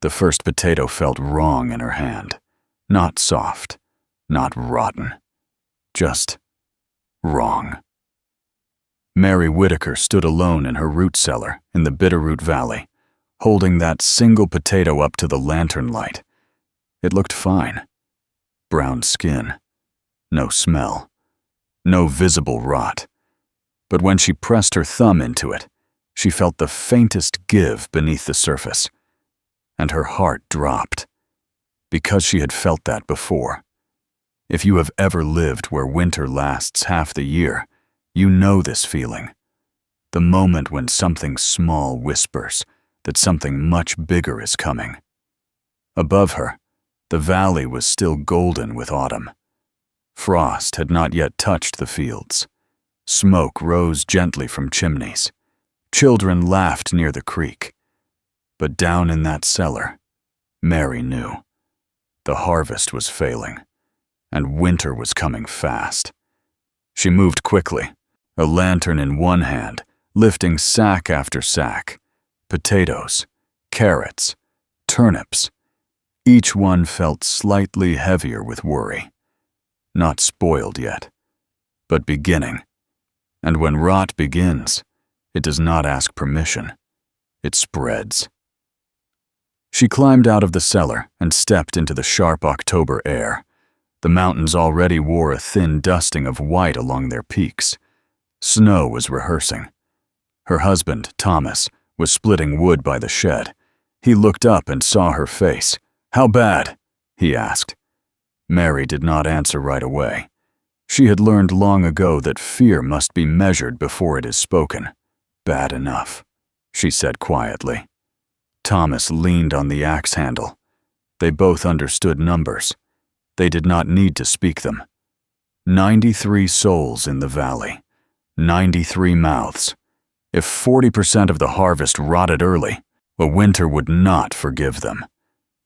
The first potato felt wrong in her hand. Not soft, not rotten, just wrong. Mary Whitaker stood alone in her root cellar in the Bitterroot Valley, holding that single potato up to the lantern light. It looked fine. Brown skin, no smell, no visible rot. But when she pressed her thumb into it, she felt the faintest give beneath the surface, and her heart dropped, because she had felt that before. If you have ever lived where winter lasts half the year, you know this feeling. The moment when something small whispers that something much bigger is coming. Above her, the valley was still golden with autumn. Frost had not yet touched the fields. Smoke rose gently from chimneys. Children laughed near the creek. But down in that cellar, Mary knew. The harvest was failing, and winter was coming fast. She moved quickly, a lantern in one hand, lifting sack after sack. Potatoes, carrots, turnips. Each one felt slightly heavier with worry. Not spoiled yet, but beginning. And when rot begins, it does not ask permission. It spreads. She climbed out of the cellar and stepped into the sharp October air. The mountains already wore a thin dusting of white along their peaks. Snow was rehearsing. Her husband, Thomas, was splitting wood by the shed. He looked up and saw her face. "How bad?" he asked. Mary did not answer right away. She had learned long ago that fear must be measured before it is spoken. "Bad enough," she said quietly. Thomas leaned on the axe handle. They both understood numbers. They did not need to speak them. 93 souls in the valley. 93 mouths. If 40% of the harvest rotted early, a winter would not forgive them.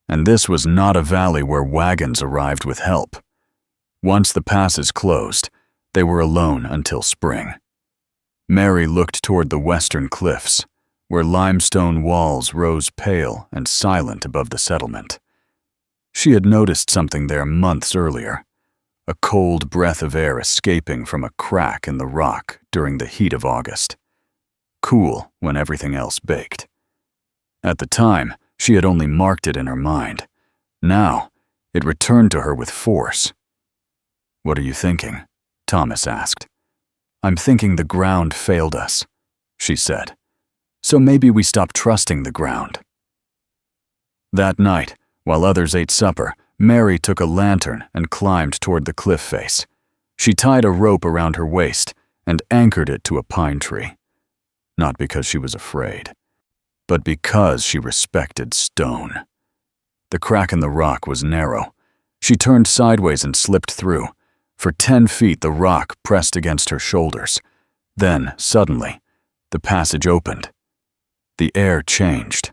And this was not a valley where wagons arrived with help. Once the passes closed, they were alone until spring. Mary looked toward the western cliffs, where limestone walls rose pale and silent above the settlement. She had noticed something there months earlier, a cold breath of air escaping from a crack in the rock during the heat of August. Cool when everything else baked. At the time, she had only marked it in her mind. Now, it returned to her with force. "What are you thinking?" Thomas asked. "I'm thinking the ground failed us," she said. "So maybe we stop trusting the ground." That night, while others ate supper, Mary took a lantern and climbed toward the cliff face. She tied a rope around her waist and anchored it to a pine tree. Not because she was afraid, but because she respected stone. The crack in the rock was narrow. She turned sideways and slipped through. For 10 feet, the rock pressed against her shoulders. Then, suddenly, the passage opened. The air changed.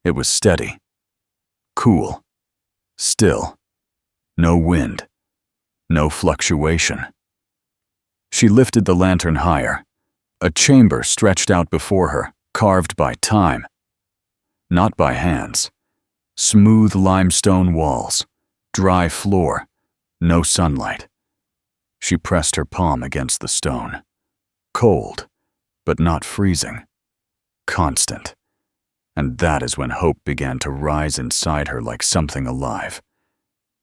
It was steady, cool, still. No wind, no fluctuation. She lifted the lantern higher. A chamber stretched out before her, carved by time, not by hands. Smooth limestone walls, dry floor, no sunlight. She pressed her palm against the stone. Cold, but not freezing. Constant. And that is when hope began to rise inside her like something alive.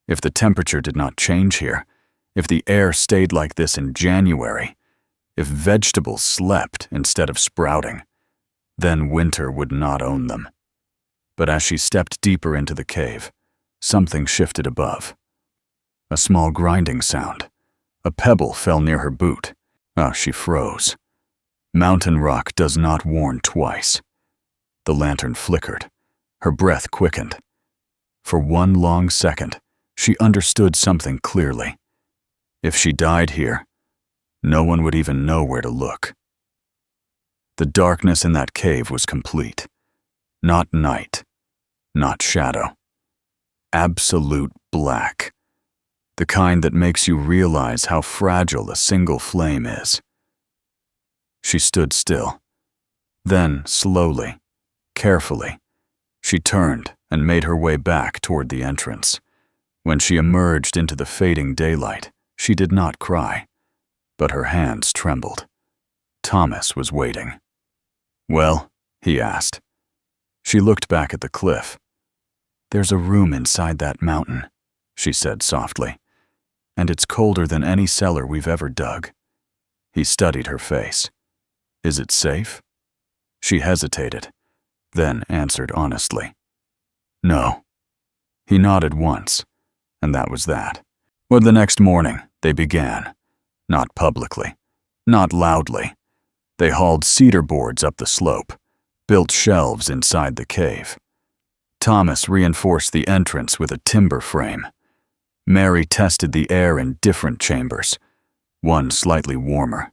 If the temperature did not change here, if the air stayed like this in January, if vegetables slept instead of sprouting, then winter would not own them. But as she stepped deeper into the cave, something shifted above. A small grinding sound. A pebble fell near her boot. She froze. Mountain rock does not warn twice. The lantern flickered. Her breath quickened. For one long second, she understood something clearly. If she died here, no one would even know where to look. The darkness in that cave was complete. Not night, not shadow. Absolute black. The kind that makes you realize how fragile a single flame is. She stood still. Then, slowly, carefully, She turned and made her way back toward the entrance. When she emerged into the fading daylight, she did not cry, but her hands trembled. Thomas was waiting. "Well?" he asked. She looked back at the cliff. "There's a room inside that mountain," she said softly, "and it's colder than any cellar we've ever dug." He studied her face. "Is it safe?" She hesitated, then answered honestly, "No." He nodded once, and that was that. Well, the next morning, they began. Not publicly, not loudly. They hauled cedar boards up the slope, built shelves inside the cave. Thomas reinforced the entrance with a timber frame. Mary tested the air in different chambers, one slightly warmer,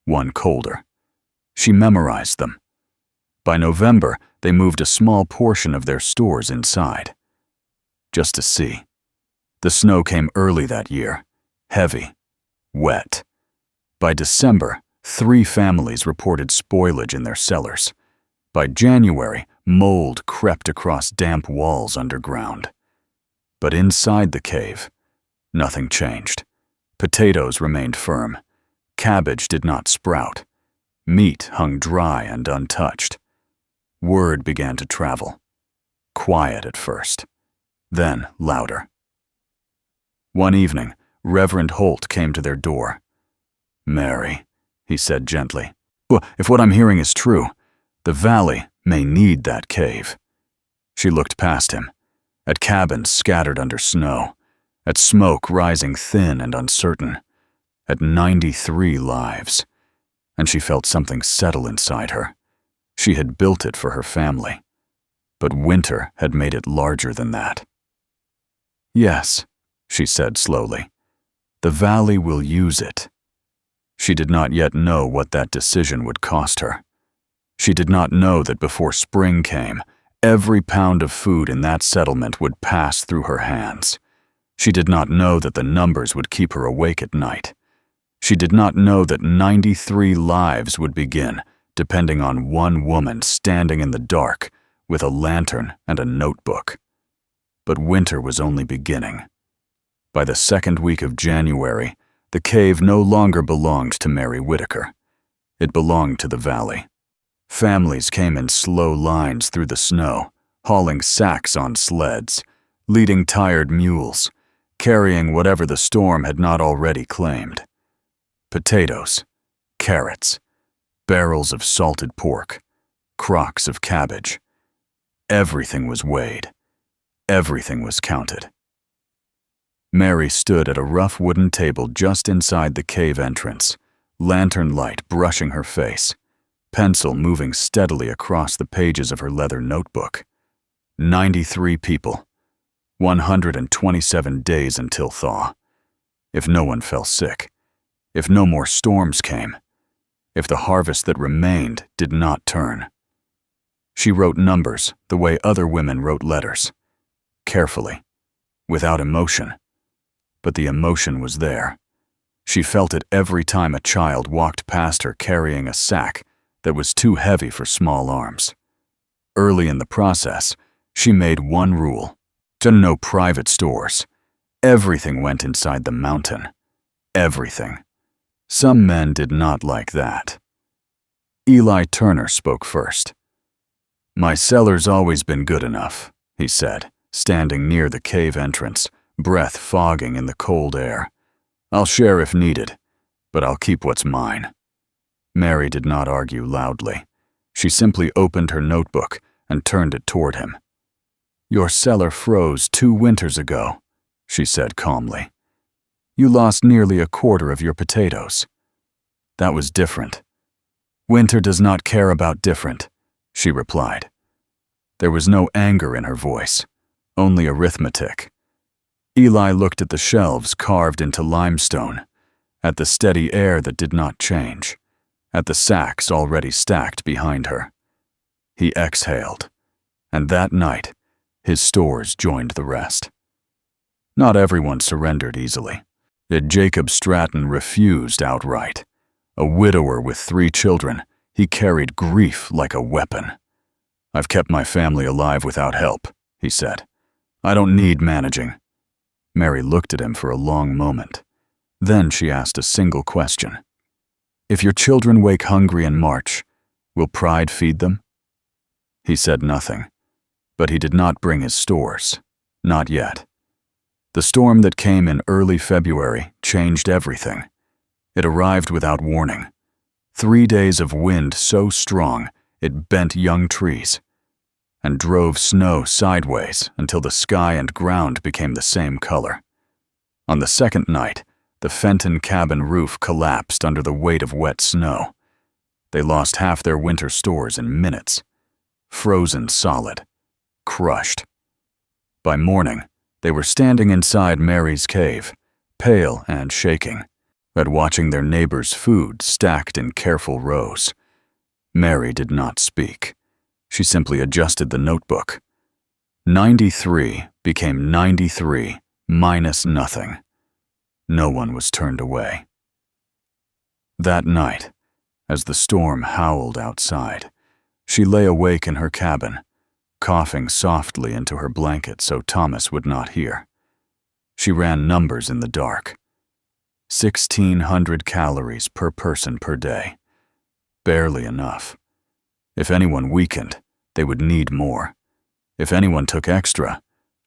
one colder. She memorized them. By November, they moved a small portion of their stores inside. Just to see. The snow came early that year, heavy, wet. By December, 3 families reported spoilage in their cellars. By January, mold crept across damp walls underground. But inside the cave, nothing changed. Potatoes remained firm. Cabbage did not sprout. Meat hung dry and untouched. Word began to travel. Quiet at first, then louder. One evening, Reverend Holt came to their door. "Mary," he said gently, "well, if what I'm hearing is true, the valley may need that cave." She looked past him, at cabins scattered under snow, at smoke rising thin and uncertain, at 93 lives, and she felt something settle inside her. She had built it for her family, but winter had made it larger than that. "Yes," she said slowly, "the valley will use it." She did not yet know what that decision would cost her. She did not know that before spring came, every pound of food in that settlement would pass through her hands. She did not know that the numbers would keep her awake at night. She did not know that 93 lives would begin, depending on one woman standing in the dark with a lantern and a notebook. But winter was only beginning. By the second week of January, the cave no longer belonged to Mary Whitaker. It belonged to the valley. Families came in slow lines through the snow, hauling sacks on sleds, leading tired mules, carrying whatever the storm had not already claimed. Potatoes, carrots, barrels of salted pork, crocks of cabbage. Everything was weighed. Everything was counted. Mary stood at a rough wooden table just inside the cave entrance, lantern light brushing her face, pencil moving steadily across the pages of her leather notebook. 93 people. 127 days until thaw. If no one fell sick. If no more storms came. If the harvest that remained did not turn. She wrote numbers the way other women wrote letters. Carefully. Without emotion. But the emotion was there. She felt it every time a child walked past her carrying a sack that was too heavy for small arms. Early in the process, she made one rule: to no private stores. Everything went inside the mountain. Everything. Some men did not like that. Eli Turner spoke first. "My cellar's always been good enough," he said, standing near the cave entrance, breath fogging in the cold air. "I'll share if needed, but I'll keep what's mine." Mary did not argue loudly. She simply opened her notebook and turned it toward him. "Your cellar froze 2 winters ago," she said calmly. "You lost nearly a quarter of your potatoes. That was different." "Winter does not care about different," she replied. There was no anger in her voice, only arithmetic. Eli looked at the shelves carved into limestone, at the steady air that did not change, at the sacks already stacked behind her. He exhaled, and that night, his stores joined the rest. Not everyone surrendered easily. Jacob Stratton refused outright. A widower with 3 children, he carried grief like a weapon. "I've kept my family alive without help," he said. "I don't need managing." Mary looked at him for a long moment. Then she asked a single question. "If your children wake hungry in March, will pride feed them?" He said nothing, but he did not bring his stores. Not yet. The storm that came in early February changed everything. It arrived without warning. 3 days of wind so strong it bent young trees and drove snow sideways until the sky and ground became the same color. On the second night, the Fenton cabin roof collapsed under the weight of wet snow. They lost half their winter stores in minutes. Frozen solid. Crushed. By morning, they were standing inside Mary's cave, pale and shaking, at watching their neighbors' food stacked in careful rows. Mary did not speak. She simply adjusted the notebook. 93 became 93 minus nothing. No one was turned away. That night, as the storm howled outside, she lay awake in her cabin, coughing softly into her blanket so Thomas would not hear. She ran numbers in the dark. 1,600 calories per person per day. Barely enough. If anyone weakened, they would need more. If anyone took extra,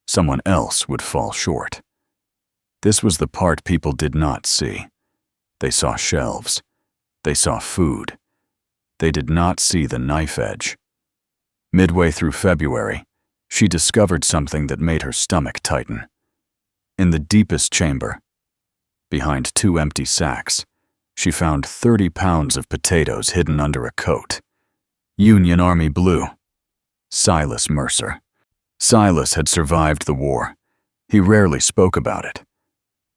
someone else would fall short. This was the part people did not see. They saw shelves. They saw food. They did not see the knife edge. Midway through February, she discovered something that made her stomach tighten. In the deepest chamber, behind 2 empty sacks, she found 30 pounds of potatoes hidden under a coat. Union Army blue. Silas Mercer. Silas had survived the war. He rarely spoke about it.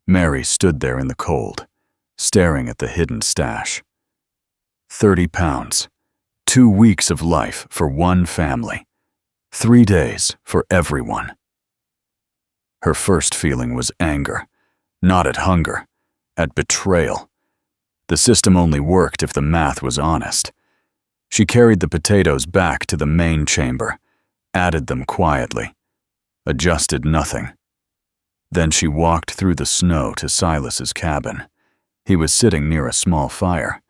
Mary stood there in the cold, staring at the hidden stash. 30 pounds. 2 weeks of life for one family. 3 days for everyone. Her first feeling was anger, not at hunger, at betrayal. The system only worked if the math was honest. She carried the potatoes back to the main chamber, added them quietly, adjusted nothing. Then she walked through the snow to Silas's cabin. He was sitting near a small fire.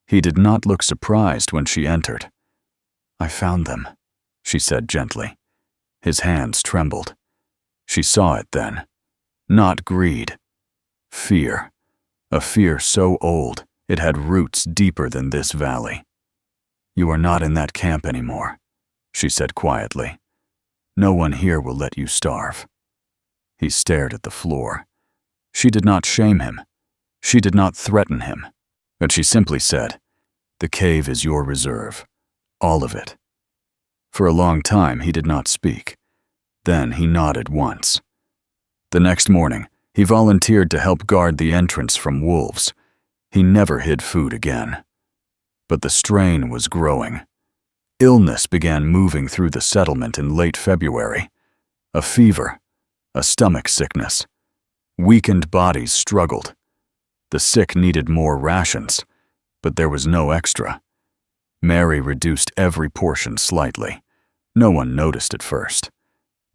He did not look surprised when she entered. "I found them," she said gently. His hands trembled. She saw it then. Not greed. Fear. A fear so old it had roots deeper than this valley. "You are not in that camp anymore," she said quietly. "No one here will let you starve." He stared at the floor. She did not shame him. She did not threaten him. But she simply said, "The cave is your reserve. All of it." For a long time he did not speak. Then he nodded once. The next morning, he volunteered to help guard the entrance from wolves. He never hid food again. But the strain was growing. Illness began moving through the settlement in late February. A fever, a stomach sickness. Weakened bodies struggled. The sick needed more rations, but there was no extra. Mary reduced every portion slightly. No one noticed at first.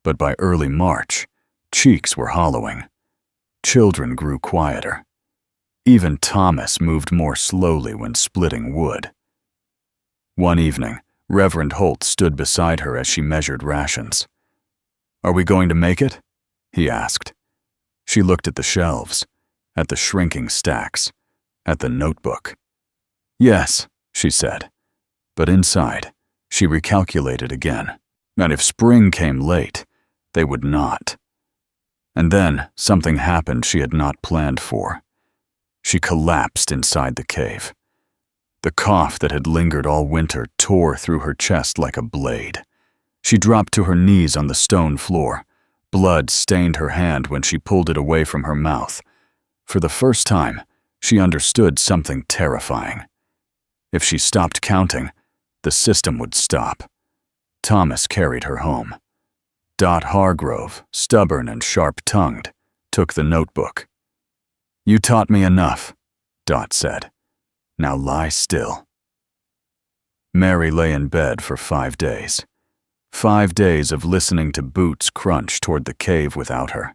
But by early March, cheeks were hollowing. Children grew quieter. Even Thomas moved more slowly when splitting wood. One evening, Reverend Holt stood beside her as she measured rations. "Are we going to make it?" he asked. She looked at the shelves, at the shrinking stacks, at the notebook. "Yes," she said. But inside, she recalculated again. And if spring came late, they would not. And then something happened she had not planned for. She collapsed inside the cave. The cough that had lingered all winter tore through her chest like a blade. She dropped to her knees on the stone floor. Blood stained her hand when she pulled it away from her mouth. For the first time, she understood something terrifying. If she stopped counting, the system would stop. Thomas carried her home. Dot Hargrove, stubborn and sharp-tongued, took the notebook. "You taught me enough," Dot said. "Now lie still." Mary lay in bed for 5 days. 5 days of listening to boots crunch toward the cave without her.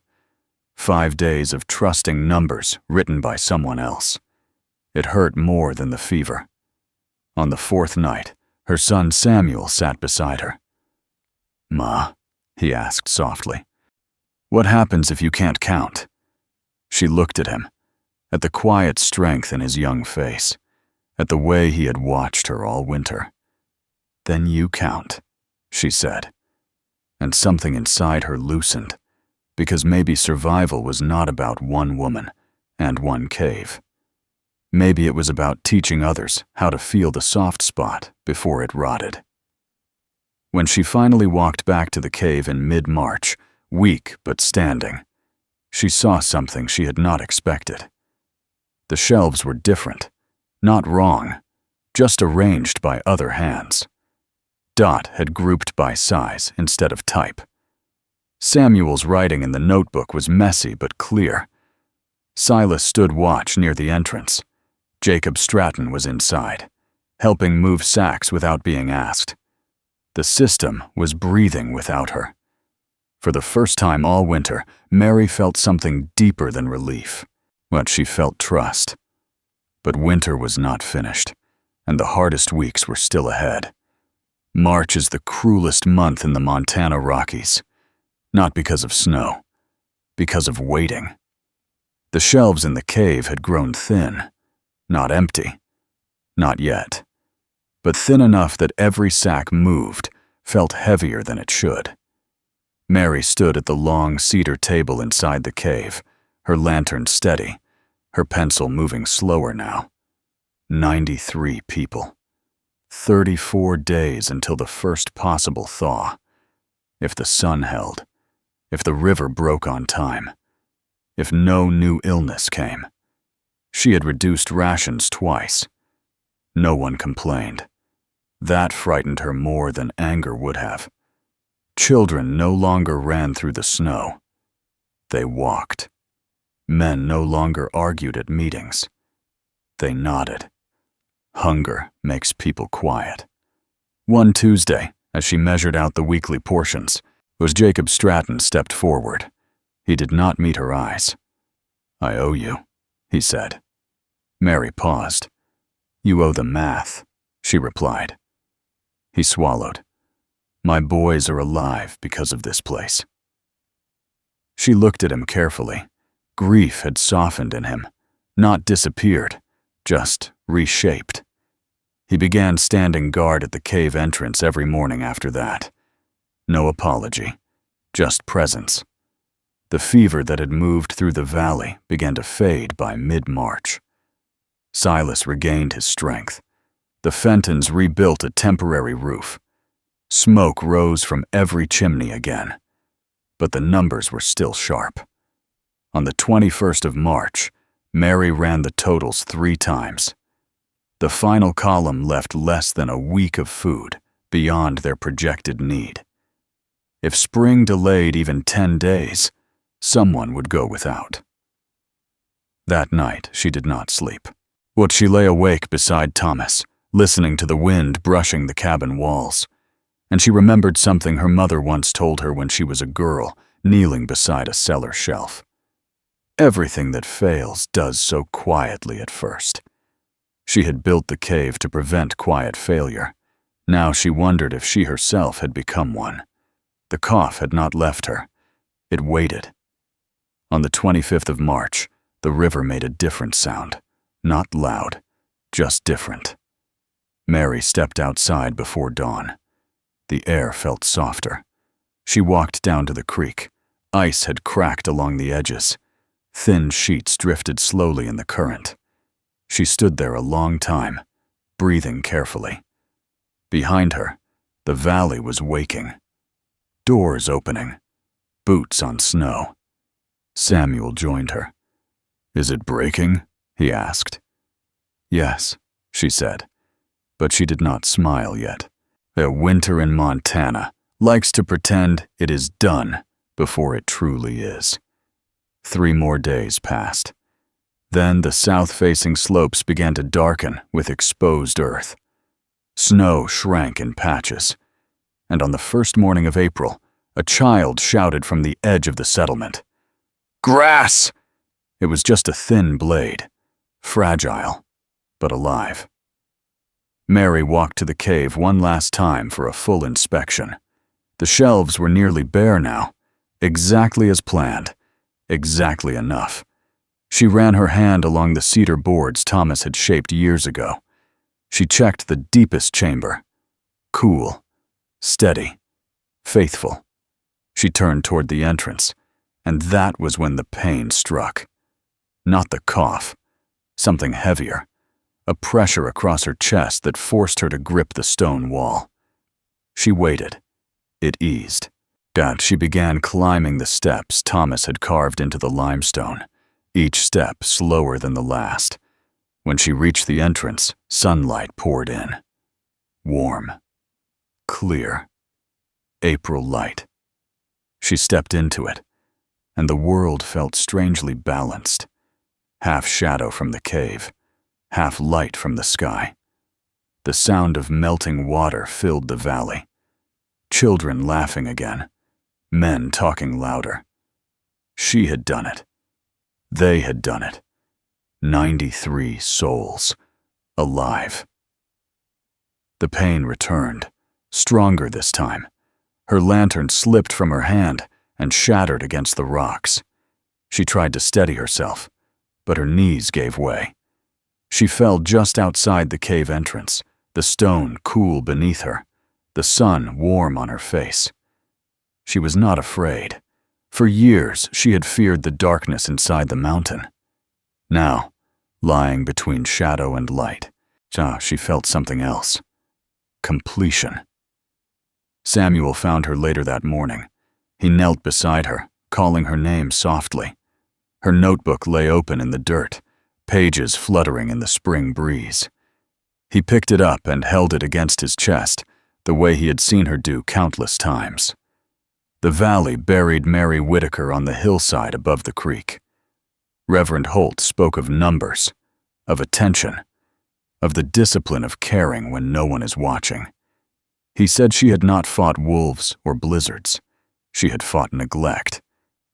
5 days of trusting numbers written by someone else. It hurt more than the fever. On the 4th night, her son Samuel sat beside her. "Ma," he asked softly, "what happens if you can't count?" She looked at him, at the quiet strength in his young face, at the way he had watched her all winter. "Then you count," she said, and something inside her loosened, because maybe survival was not about one woman and one cave. Maybe it was about teaching others how to feel the soft spot before it rotted. When she finally walked back to the cave in mid-March, weak but standing, she saw something she had not expected. The shelves were different, not wrong, just arranged by other hands. Dot had grouped by size instead of type. Samuel's writing in the notebook was messy but clear. Silas stood watch near the entrance. Jacob Stratton was inside, helping move sacks without being asked. The system was breathing without her. For the first time all winter, Mary felt something deeper than relief, but she felt trust. But winter was not finished, and the hardest weeks were still ahead. March is the cruelest month in the Montana Rockies, not because of snow, because of waiting. The shelves in the cave had grown thin, not empty, not yet, but thin enough that every sack moved, felt heavier than it should. Mary stood at the long cedar table inside the cave, her lantern steady, her pencil moving slower now. 93 people. 34 days until the first possible thaw. If the sun held, if the river broke on time, if no new illness came. She had reduced rations twice. No one complained. That frightened her more than anger would have. Children no longer ran through the snow. They walked. Men no longer argued at meetings. They nodded. Hunger makes people quiet. One Tuesday, as she measured out the weekly portions, was Jacob Stratton stepped forward. He did not meet her eyes. "I owe you," he said. Mary paused. "You owe the math," she replied. He swallowed. "My boys are alive because of this place." She looked at him carefully. Grief had softened in him, not disappeared, just reshaped. He began standing guard at the cave entrance every morning after that. No apology, just presence. The fever that had moved through the valley began to fade by mid-March. Silas regained his strength. The Fentons rebuilt a temporary roof. Smoke rose from every chimney again, but the numbers were still sharp. On the 21st of March, Mary ran the totals 3 times. The final column left less than a week of food beyond their projected need. If spring delayed even 10 days, someone would go without. That night, she did not sleep. She lay awake beside Thomas, listening to the wind brushing the cabin walls. And she remembered something her mother once told her when she was a girl, kneeling beside a cellar shelf. Everything that fails does so quietly at first. She had built the cave to prevent quiet failure. Now she wondered if she herself had become one. The cough had not left her. It waited. On the 25th of March, the river made a different sound. Not loud, just different. Mary stepped outside before dawn. The air felt softer. She walked down to the creek. Ice had cracked along the edges. Thin sheets drifted slowly in the current. She stood there a long time, breathing carefully. Behind her, the valley was waking. Doors opening. Boots on snow. Samuel joined her. "Is it breaking?" he asked. "Yes," she said, but she did not smile yet. A winter in Montana likes to pretend it is done before it truly is. 3 more days passed. Then the south-facing slopes began to darken with exposed earth. Snow shrank in patches. and on the first morning of April, a child shouted from the edge of the settlement, "Grass!" It was just a thin blade, fragile, but alive. Mary walked to the cave one last time for a full inspection. The shelves were nearly bare now, exactly as planned, exactly enough. She ran her hand along the cedar boards Thomas had shaped years ago. She checked the deepest chamber. Cool, steady, faithful. She turned toward the entrance, and that was when the pain struck. Not the cough, something heavier, a pressure across her chest that forced her to grip the stone wall. She waited. It eased. She began climbing the steps Thomas had carved into the limestone, each step slower than the last. When she reached the entrance, sunlight poured in. Warm, clear, April light. She stepped into it, and the world felt strangely balanced. Half shadow from the cave, half light from the sky. The sound of melting water filled the valley. Children laughing again, men talking louder. She had done it. They had done it. 93 souls, alive. The pain returned, stronger this time. Her lantern slipped from her hand and shattered against the rocks. She tried to steady herself, but her knees gave way. She fell just outside the cave entrance, the stone cool beneath her, the sun warm on her face. She was not afraid. For years, she had feared the darkness inside the mountain. Now, lying between shadow and light, she felt something else. Completion. Samuel found her later that morning. He knelt beside her, calling her name softly. Her notebook lay open in the dirt, pages fluttering in the spring breeze. He picked it up and held it against his chest, the way he had seen her do countless times. The valley buried Mary Whitaker on the hillside above the creek. Reverend Holt spoke of numbers, of attention, of the discipline of caring when no one is watching. He said she had not fought wolves or blizzards. She had fought neglect,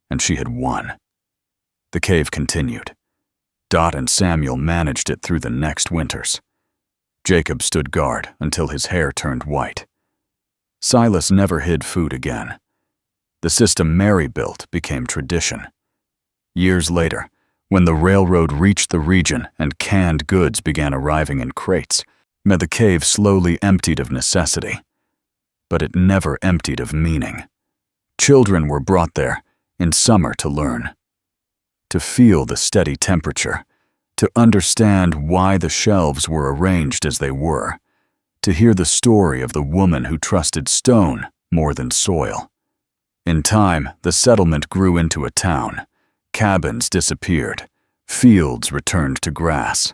and she had won. The cave continued. Dot and Samuel managed it through the next winters. Jacob stood guard until his hair turned white. Silas never hid food again. The system Mary built became tradition. Years later, when the railroad reached the region and canned goods began arriving in crates, the cave slowly emptied of necessity. But it never emptied of meaning. Children were brought there in summer to learn, to feel the steady temperature, to understand why the shelves were arranged as they were, to hear the story of the woman who trusted stone more than soil. In time, the settlement grew into a town. Cabins disappeared. Fields returned to grass.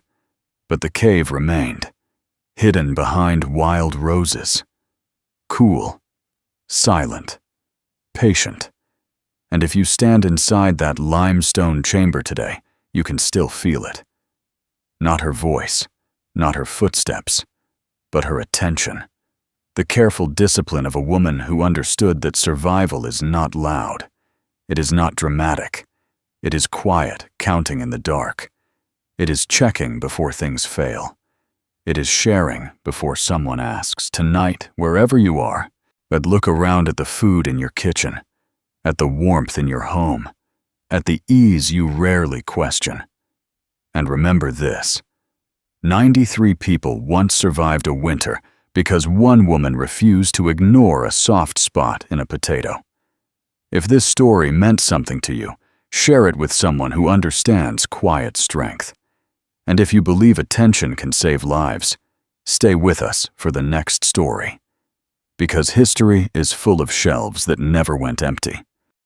But the cave remained, hidden behind wild roses. Cool, silent, patient. And if you stand inside that limestone chamber today, you can still feel it. Not her voice, not her footsteps, but her attention. The careful discipline of a woman who understood that survival is not loud. It is not dramatic. It is quiet, counting in the dark. It is checking before things fail. It is sharing before someone asks. Tonight, wherever you are, but look around at the food in your kitchen, at the warmth in your home, at the ease you rarely question. And remember this: 93 people once survived a winter because one woman refused to ignore a soft spot in a potato. If this story meant something to you, share it with someone who understands quiet strength. And if you believe attention can save lives, stay with us for the next story. Because history is full of shelves that never went empty.